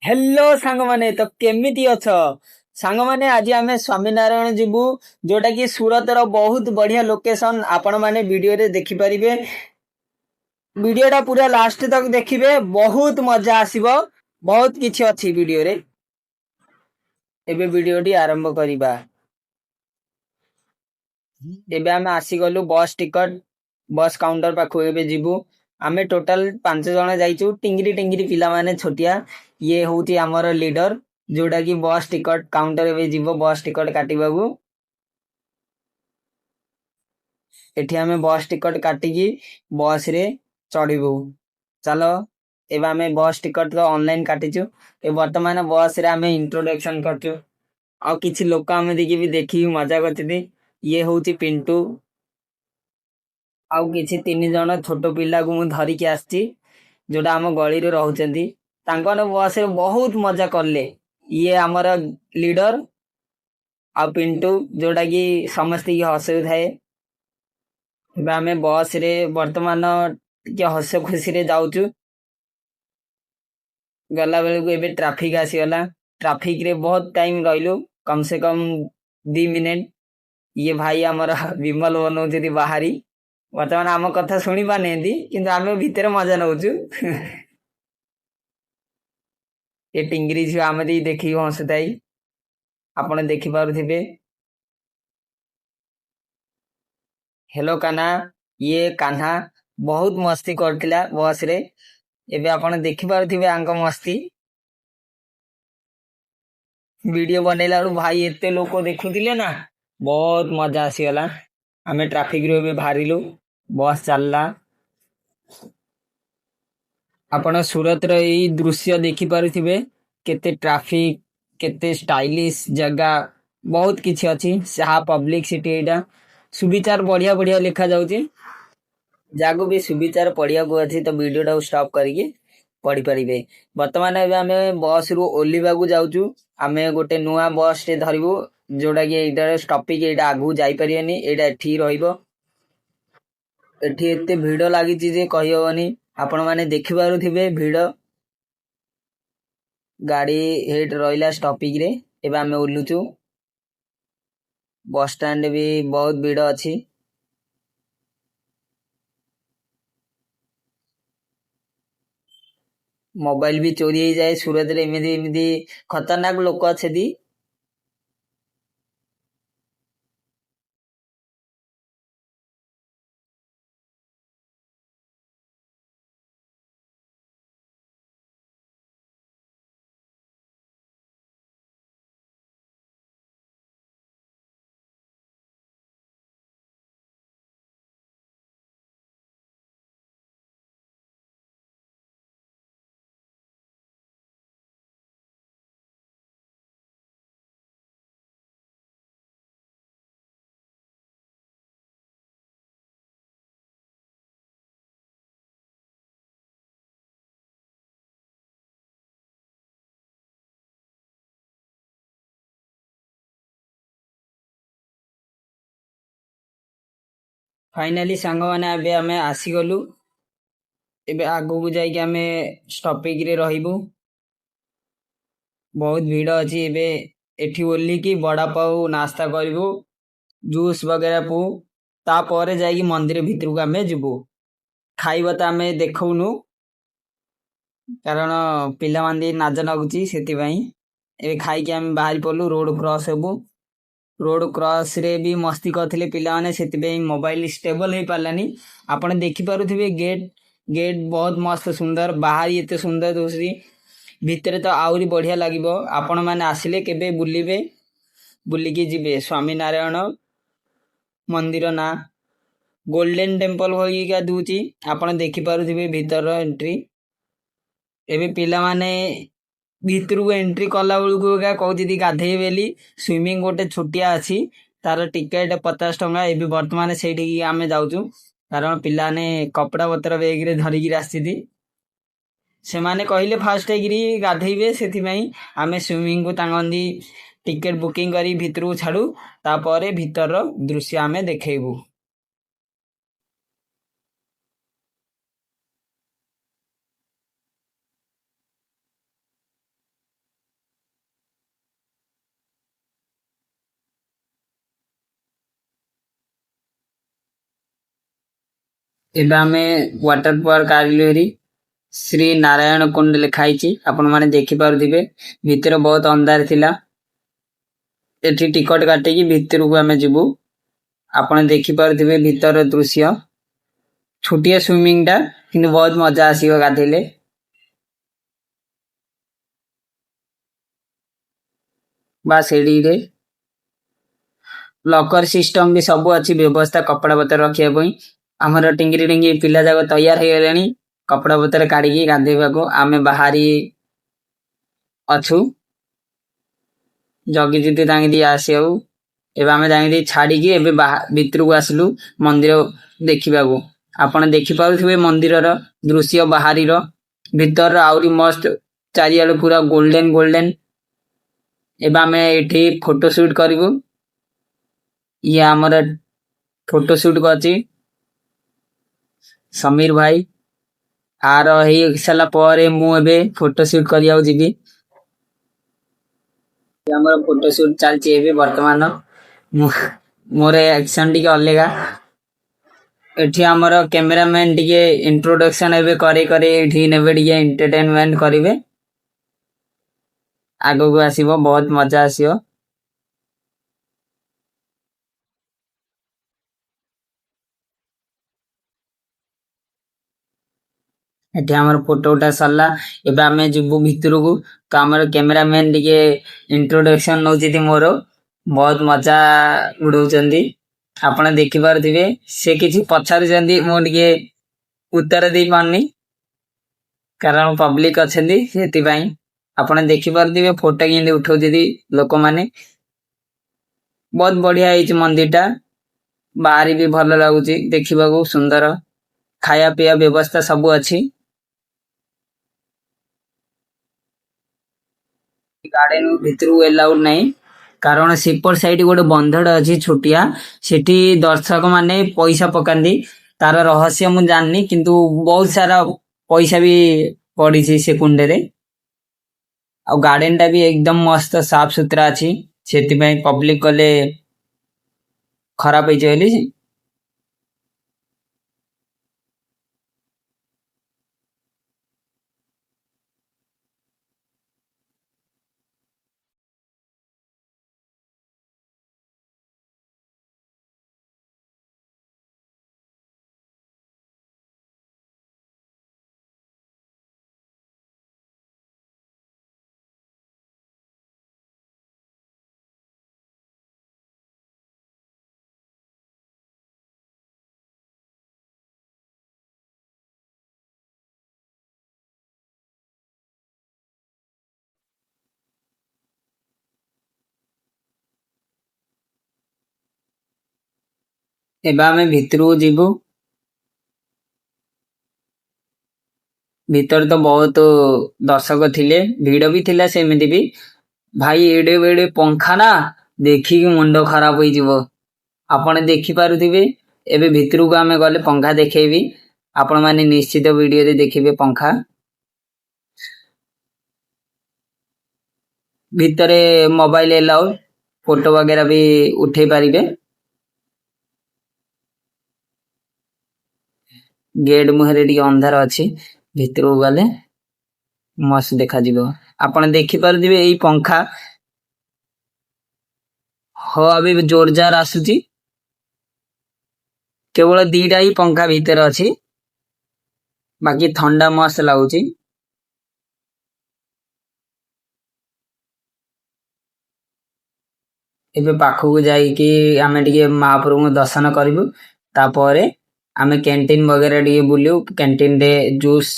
Hello सांग माने तो केमिति अछ सांग माने आज आमे स्वामीनारायण जीवु जोटा कि सूरत रो बहुत बढ़िया लोकेशन आपण माने वीडियो रे देखि परिबे। वीडियोटा पूरा लास्ट तक देखिबे, बहुत मजा आसीबो। बहुत किछि अछि वीडियो रे। एबे वीडियोटी आरंभ करिबा। एबे आमे आसी गलु बस टिकट बस काउंटर पाखु एबे जीवु। आमे टोटल 5 जण जाइछु, टिंगरी टिंगरी पिला माने छोटिया। ये होउती हमर लीडर जोटा कि बस टिकट काउंटर एबे जीवो बस टिकट काटिबाबू। एठी आमे बस टिकट काटिकी बस रे चढ़िबू। चलो एबे आमे बस टिकट तो ऑनलाइन काटिछु। ए वर्तमान बस रे आमे इंट्रोडक्शन करछु। आ किछि लोक आमे देखि भी देखि मजा करथिति। ये होउती पिंटू। आउ किछि 3 जण छोटो पिला को मु धरि के आछी जोटा हम गली रे रहउचंदी। तांकन बस रे बहुत मजा करले। ये हमर लीडर आ पिंटू जोटा कि समस्त की हसउ थाए। एबे आमे बस रे वर्तमान के हस खुशी रे जाउचु। गला बेले को एबे ट्रैफिक आसी गला। ट्रैफिक रे बहुत टाइम रहिलु, कम से कम 2 मिनिट। ये भाई हमारा विमल बनौती बाहरी वर्तमान आम कथा शुणी पाने किंतु आमे भीतर मजा नउचु। ये टिंगरी झियो आमे दी देखि हसुताई आपण देखि पारुथिबे। हेलो कान्हा, ये कान्हा बहुत मस्ती करथिला बस रे। एबे आपण देखि पारुथिबे आंक मस्ती। वीडियो बनेला बेलु भाई एते लोक देखुथिले ना, बहुत मजा आसीगला। आमे ट्रैफिक रे एबे बाहरिलु, बस चलला। आपण सूरत रो ई दृश्य देखि पारुथिबे, केते ट्रैफिक, केते स्टाइलिश जगह, बहुत किछि अछि। साहा पब्लिक सिटी एटा सुविचार बढ़िया बढ़िया लिखा जाउची। जागो भी सुविचार पढ़िया को अछि तो वीडियो टा स्टॉप करिके पढ़ी परिबे। वर्तमान एबे आमे बस रु ओलीबा को जाउचु। आमे गोटे नुआ बस टे धरिबो जोटा कि एटा स्टॉपिंग एटा आगु जाई परियनी, एटा एठी रहिबो। एठी एते भीड़ लागिची जे कहि होबनी। आपण माने देखि पारुथिबे भीड़। गाड़ी हेड रहिला स्टॉपिंग रे। एबे आमे ओलुचु। बस स्टैंड भी बहुत भीड़ अछि। मोबाइल भी चोरी हो जाए सूरत रे एमिदी एमिदी खतरनाक लोक अछेदी। फाइनली सांग माने एबे हमें आसी गलु। एबे आगु को जाई के हमें स्टॉपिंग रे रहिबू। बहुत भीड़ अछि एबे एठी ओली की बड़ा पाऊ नाश्ता करिबू, जूस वगैरह पू। ता परे जाई मंदिर भीतर को हमें जिबू। खाइबा त हमें देखौनु कारण पिला मांदी नाज नगुची सेति भाई। एबे खाई के हम बाहर पड़लू, रोड क्रॉस हेबू। रोड क्रॉस रे भी मस्ती करथिले पिला माने, सेति भाई मोबाइल स्टेबल हे पालानी। आपण देखि पारुथिबे गेट गेट बहुत मस्त सुंदर, बाहर एते सुंदर दोसरी भीतर तो आउरी बढ़िया लागिबो। आपण माने आसिले केबे बुलिबे, बुलिकी जिबे। स्वामी नारायण मंदिर ना गोल्डन टेंपल होई का दूची आपण देखि पारुथिबे भीतर एंट्री। एबे पिला माने भीतर को एंट्री कला बेलू का कहूती दी गाधे बेली। स्विमिंग गोटे छुटिया अछि, तार टिकेट 50 टंका। एबे वर्तमान सेठी की आमे जाउचु कारण पिला ने कपड़ा पत्र बैग रे धरि की आसीथि। से माने कहिले फास्ट एग्री गाधेइबे, सेति भाई आमे स्विमिंग को तांगंदी टिकेट बुकिंग करी भीतर को छाड़ू। तापरे भीतर रो दृश्य आमे देखेबू। ଏବେ ଆମେ ୱାଟର ପାର୍କ ଆଇଲୁ ହେରି। ଶ୍ରୀ ନାରାୟଣ କୁଣ୍ଡ ଲେଖା ହେଇଛି, ଆପଣ ମାନେ ଦେଖିପାରୁଥିବେ। ଭିତରେ ବହୁତ ଅନ୍ଧାର ଥିଲା। ଏଠି ଟିକଟ କାଟିକି ଭିତରକୁ ଆମେ ଯିବୁ। ଆପଣ ଦେଖିପାରୁଥିବେ ଭିତର ଦୃଶ୍ୟ। ଛୋଟିଆ ସୁଇମିଂ ଟା, କିନ୍ତୁ ବହୁତ ମଜା ଆସିବ ଗାଧେଇଲେ। ବା ସେଠିରେ ଲକର ସିଷ୍ଟମ ବି ସବୁ ଅଛି, ବ୍ୟବସ୍ଥା କପड़ा ପତ୍ର ରଖିବା ପାଇଁ। ଆମର ଟିଙ୍ଗିରି ଟିଙ୍ଗି ପିଲା ଯାକ ତૈୟାର ହେଇଗଲେଣି କପड़ा ପତ୍ର କାଢିକି ଗାଧେଇବାକୁ। ଆମେ ବାହାରି ଅଛୁ ଜଗିଯିତି ତାଙ୍କି ଦି ଆସିବାକୁ। ଏବେ ଆମେ ଯାଇକି ଛାଡିକି ଏବେ ଭିତରକୁ ଆସିଲୁ ମନ୍ଦିର ଦେଖିବାକୁ। ଆପଣ ଦେଖିପାରୁଥିବେ ମନ୍ଦିରର ଦୃଶ୍ୟ ବାହାରିର। ଭିତର ଆହୁରି ମସ୍ତ, ଚାରିଆଡେ ପୁରା ଗୋଲ୍ଡେନ ଗୋଲ୍ଡେନ। ଏବେ ଆମେ ଏଠି ଫଟୋ ସୁଟ କରିବୁ। ଇଏ ଆମର ଫଟो ସୁଟ କରିଛି ସମୀର ଭାଇ। ଆର ହେଇ ସାରିଲା ପରେ ମୁଁ ଏବେ ଫଟୋ ସୁଟ କରିବାକୁ ଯିବି। ଆମର ଫଟୋ ସୁଟ ଚାଲିଛି ଏବେ ବର୍ତ୍ତମାନ। ମୋର ଆକ୍ସନ ଟିକେ ଅଲଗା। ଏଠି ଆମର କ୍ୟାମେରାମ୍ୟାନ ଟିକେ ଇଣ୍ଟ୍ରୋଡକ୍ସନ ଏବେ କରି କରି ଏଠି ନେବେ, ଟିକେ ଏଣ୍ଟରଟେନମେଣ୍ଟ କରିବେ। ଆଗକୁ ଆସିବ, ବହୁତ ମଜା ଆସିବ। ଏଠି ଆମର ଫଟୋ ଉଠା ସରିଲା। ଏବେ ଆମେ ଯିବୁ ଭିତରକୁ। ତ ଆମର କ୍ୟାମେରାମ୍ୟାନ ଟିକେ ଇଣ୍ଟ୍ରୋଡକ୍ସନ ନଉଛନ୍ତି ମୋର। ବହୁତ ମଜା ଉଡଉଛନ୍ତି। ଆପଣ ଦେଖିପାରୁଥିବେ ସେ କିଛି ପଚାରୁଛନ୍ତି, ମୁଁ ଟିକେ ଉତ୍ତର ଦେଇ ପାରୁନି କାରଣ ପବ୍ଲିକ ଅଛନ୍ତି ସେଥିପାଇଁ। ଆପଣ ଦେଖିପାରୁଥିବେ ଫଟୋ କେମିତି ଉଠଉଛନ୍ତି ଲୋକମାନେ। ବହୁତ ବଢିଆ ହେଇଛି ମନ୍ଦିରଟା। ବାହାରି ବି ଭଲ ଲାଗୁଛି ଦେଖିବାକୁ, ସୁନ୍ଦର। ଖାଇବା ପିଇବା ବ୍ୟବସ୍ଥା ସବୁ ଅଛି। ଗାର୍ଡେନ ଭିତରକୁ ଏଲାଉଡ ନାହିଁ, କାରଣ ସେପଟ ସାଇଡ ଗୋଟେ ବନ୍ଧଡ ଅଛି ଛୋଟିଆ। ସେଠି ଦର୍ଶକ ମାନେ ପଇସା ପକାନ୍ତି। ତାର ରହସ୍ୟ ମୁଁ ଜାଣିନି, କିନ୍ତୁ ବହୁତ ସାରା ପଇସା ବି ପଡିଛି ସେ କୁଣ୍ଡରେ। ଆଉ ଗାର୍ଡେନ ଟା ବି ଏକଦମ ମସ୍ତ ସାଫ ସୁତରା ଅଛି। ସେଥିପାଇଁ ପବ୍ଲିକ ଗଲେ ଖରାପ ହେଇଛି ବୋଲି। ଏବେ ଆମେ ଭିତରକୁ ଯିବୁ। ଭିତରେ ତ ବହୁତ ଦର୍ଶକ ଥିଲେ, ଭିଡ ବି ଥିଲା ସେମିତି ବି। ଭାଇ ଏଡେ ବେଡେ ପଙ୍ଖା ନା, ଦେଖିକି ମୁଣ୍ଡ ଖରାପ ହେଇଯିବ। ଆପଣ ଦେଖିପାରୁଥିବେ। ଏବେ ଭିତରକୁ ଆମେ ଗଲେ ପଙ୍ଖା ଦେଖେଇବି। ଆପଣ ମାନେ ନିଶ୍ଚିତ ଭିଡିଓରେ ଦେଖିବେ ପଙ୍ଖା। ଭିତରେ ମୋବାଇଲ ଏଲାଉ, ଫଟୋ वगैरह ବି ଉଠେଇ ପାରିବେ। ଗେଟ୍ ମୁହଁରେ ଟିକେ ଅନ୍ଧାର ଅଛି, ଭିତରକୁ ଗଲେ ମସ୍ତ ଦେଖାଯିବ। ଆପଣ ଦେଖିପାରୁଥିବେ ଏଇ ପଙ୍ଖା ହଁ ଏବେ ଜୋରଜାର ଆସୁଛି। କେବଳ ଦିଟା ହିଁ ପଙ୍ଖା ଭିତରେ ଅଛି, ବାକି ଥଣ୍ଡା ମସ୍ତ ଲାଗୁଛି। ଏବେ ପାଖକୁ ଯାଇକି ଆମେ ଟିକେ ମହାପ୍ରଭୁଙ୍କୁ ଦର୍ଶନ କରିବୁ। ତାପରେ ଆମେ କ୍ୟାଣ୍ଟିନ वगैरह ଟିକେ ବୁଲିବୁ। କ୍ୟାଣ୍ଟିନ ରେ ଜୁସ୍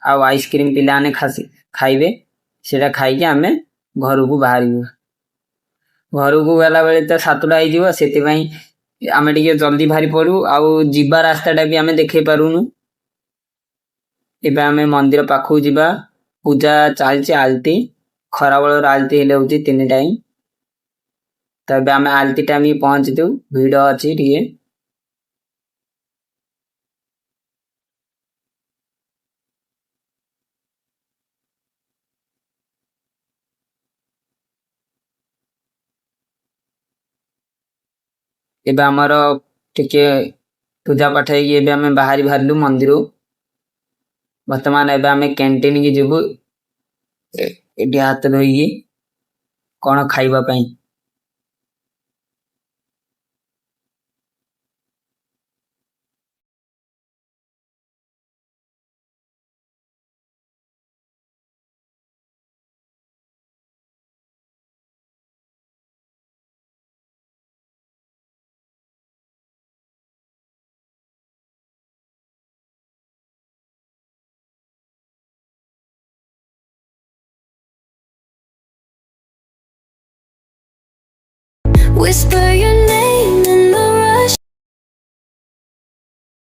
ଆଉ ଆଇସ୍କ୍ରିମ ପିଲାମାନେ ଖାଇବେ। ସେଟା ଖାଇକି ଆମେ ଘରକୁ ବାହାରିବୁ। ଘରକୁ ଗଲା ବେଳେ ତ 7ଟା ହେଇଯିବ, ସେଥିପାଇଁ ଆମେ ଟିକେ ଜଲ୍ଦି ବାହାରି ପଡୁ। ଆଉ ଯିବା ରାସ୍ତାଟା ବି ଆମେ ଦେଖେଇ ପାରୁନୁ। ଏବେ ଆମେ ମନ୍ଦିର ପାଖକୁ ଯିବା। ପୂଜା ଚାଲିଛି ଆଳତି। ଖରାବେଳର ଆଳତି ହେଲେ ହଉଛି 3 ଟାଇମ। ତ ଏବେ ଆମେ ଆଳତି ଟାଇମ ପହଞ୍ଚିଛୁ, ଭିଡ ଅଛି ଟିକେ। ଏବେ ଆମର ଟିକେ पूजा पाठ ହେଇକି ଏବେ ଆମେ ବାହାରିଲୁ ମନ୍ଦିର। ବର୍ତ୍ତମାନ ଏବେ ଆମେ କ୍ୟାଣ୍ଟିନ କି ଯିବୁ ଏଠି ହାତ ଧୋଇକି କଣ ଖାଇବା ପାଇଁ। Whisper your name